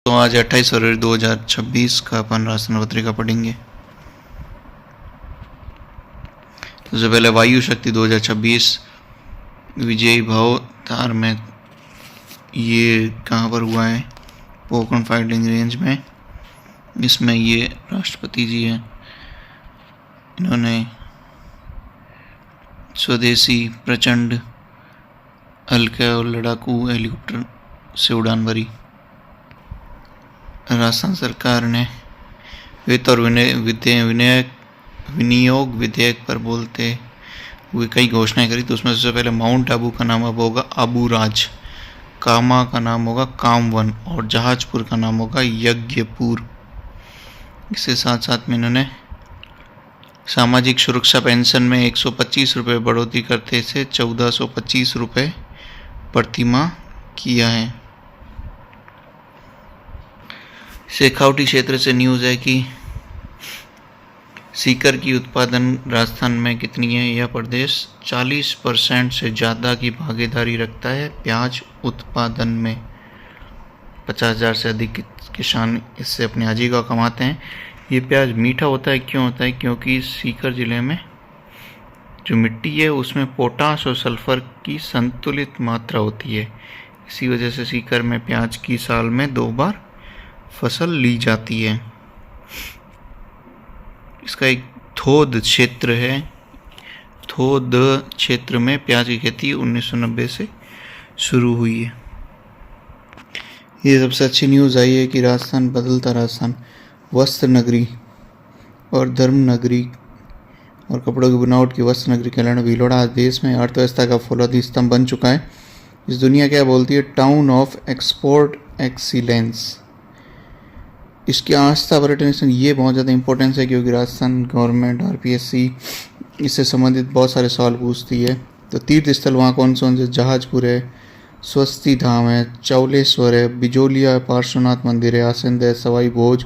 तो आज 28 फरवरी 2026 का अपन राशन पत्रिका पढ़ेंगे। सबसे पहले वायु शक्ति 2026 विजयी भाव तार में, ये कहाँ पर हुआ है? पोखरण फाइटिंग रेंज में। इसमें ये राष्ट्रपति जी हैं, इन्होंने स्वदेशी प्रचंड हल्के और लड़ाकू हेलीकॉप्टर से उड़ान भरी। राजस्थान सरकार ने वित्त और विनियोग विधेयक पर बोलते हुए कई घोषणाएं करी। तो उसमें सबसे पहले माउंट आबू का नाम अब होगा आबू राज, कामा का नाम होगा कामवन और जहाजपुर का नाम होगा यज्ञपुर। इसके साथ साथ में इन्होंने सामाजिक सुरक्षा पेंशन में 125 रुपये बढ़ोतरी करते से 1425 रुपये प्रतिमाह किया है। शेखावटी क्षेत्र से न्यूज़ है कि सीकर की उत्पादन राजस्थान में कितनी है? यह प्रदेश 40% से ज़्यादा की भागीदारी रखता है प्याज उत्पादन में। 50,000 से अधिक किसान इससे अपनी आजीविका कमाते हैं। ये प्याज मीठा होता है, क्यों होता है? क्योंकि सीकर ज़िले में जो मिट्टी है उसमें पोटाश और सल्फर की संतुलित मात्रा होती है। इसी वजह से सीकर में प्याज की साल में 2 बार फसल ली जाती है। इसका एक थोद क्षेत्र है। थोद क्षेत्र में प्याज की खेती 1990 से शुरू हुई है। ये सबसे अच्छी न्यूज़ आई है कि राजस्थान बदलता राजस्थान वस्त्र नगरी और धर्म नगरी और कपड़ों की बनावट की वस्त्र नगरी कहलाना भीलवाड़ा आज देश में अर्थव्यवस्था का फौलादी स्तंभ बन चुका है। इस दुनिया क्या बोलती है? Town of export excellence. इसकी आस्था पर्यटन ये बहुत ज़्यादा इंपॉर्टेंस है क्योंकि राजस्थान गवर्नमेंट RPSC इससे संबंधित बहुत सारे सवाल पूछती है। तो तीर्थ स्थल वहाँ कौन से? जहाजपुर है, स्वस्ति धाम है, चौलेश्वर है, बिजोलिया पार्श्वनाथ मंदिर है, आसंद है, सवाई भोज,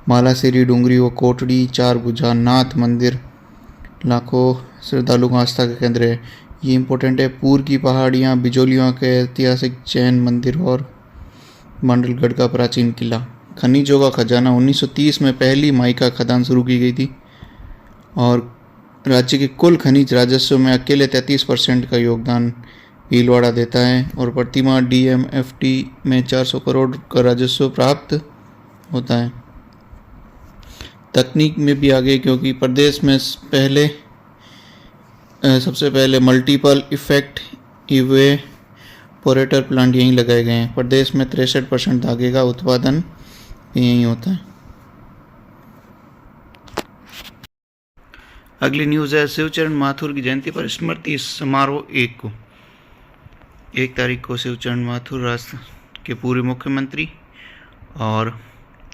मालासेरी डूंगरी व कोटड़ी, चार भुजा नाथ मंदिर लाखों श्रद्धालुओं का आस्था का केंद्र है। ये इम्पोर्टेंट है। पूर की पहाड़ियाँ, बिजोलिया के ऐतिहासिक जैन मंदिर और मंडलगढ़ का प्राचीन किला। खनिजों का खजाना 1930 में पहली माइका खदान शुरू की गई थी और राज्य के कुल खनिज राजस्व में अकेले 33% का योगदान भीलवाड़ा देता है और प्रतिमाह DMFT में 400 करोड़ का राजस्व प्राप्त होता है। तकनीक में भी आगे क्योंकि प्रदेश में सबसे पहले मल्टीपल इफेक्ट इवेपोरेटर प्लांट यहीं लगाए गए हैं। प्रदेश में 63% धागे का उत्पादन यही होता है। अगली न्यूज़ है शिवचरण माथुर की जयंती पर स्मृति समारोह 1 तारीख को शिवचरण माथुर राष्ट्र के पूर्व मुख्यमंत्री और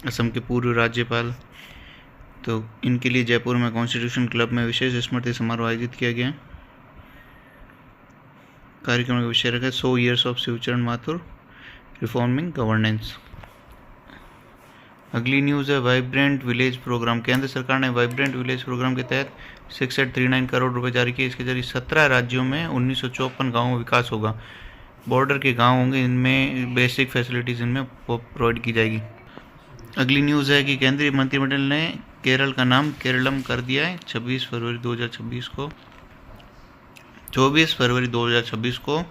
असम के पूर्व राज्यपाल, तो इनके लिए जयपुर में कॉन्स्टिट्यूशन क्लब में विशेष स्मृति समारोह आयोजित किया गया। कार्यक्रम का विषय रखा 100 years of Shivcharan Mathur reforming governance. अगली न्यूज़ है वाइब्रेंट विलेज प्रोग्राम। केंद्र सरकार ने वाइब्रेंट विलेज प्रोग्राम के तहत 6839 करोड़ रुपए जारी किए। इसके जरिए 17 राज्यों में 1954 गाँवों में विकास होगा। बॉर्डर के गांव होंगे, इनमें बेसिक फैसिलिटीज़ इनमें प्रोवाइड की जाएगी। अगली न्यूज़ है कि केंद्रीय मंत्रिमंडल ने केरल का नाम केरलम कर दिया है। 24 फरवरी 2026 को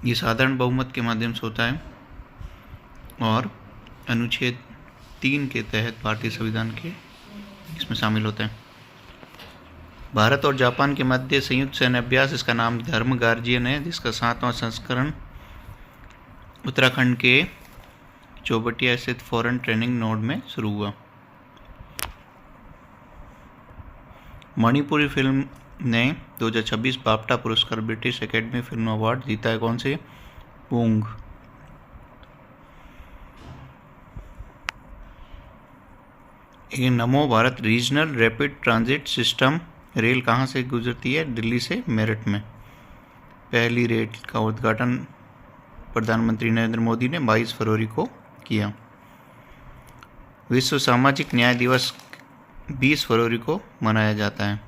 ये साधारण बहुमत के माध्यम से होता है और अनुच्छेद 3 के तहत भारतीय संविधान के इसमें शामिल होते हैं। भारत और जापान के मध्य संयुक्त सैन्य अभ्यास, इसका नाम धर्म गार्जियन है, जिसका 7वां संस्करण उत्तराखंड के चौबटिया स्थित फॉरेन ट्रेनिंग नोड में शुरू हुआ। मणिपुरी फिल्म ने 2026 बाफ्टा पुरस्कार ब्रिटिश एकेडमी फिल्म अवार्ड जीता है। कौन से? पूंग। ये नमो Bharat regional rapid transit system rail कहाँ से गुजरती है? दिल्ली से मेरठ में। पहली रेल का उद्घाटन प्रधानमंत्री नरेंद्र मोदी ने 22 फरवरी को किया। विश्व सामाजिक न्याय दिवस 20 फरवरी को मनाया जाता है।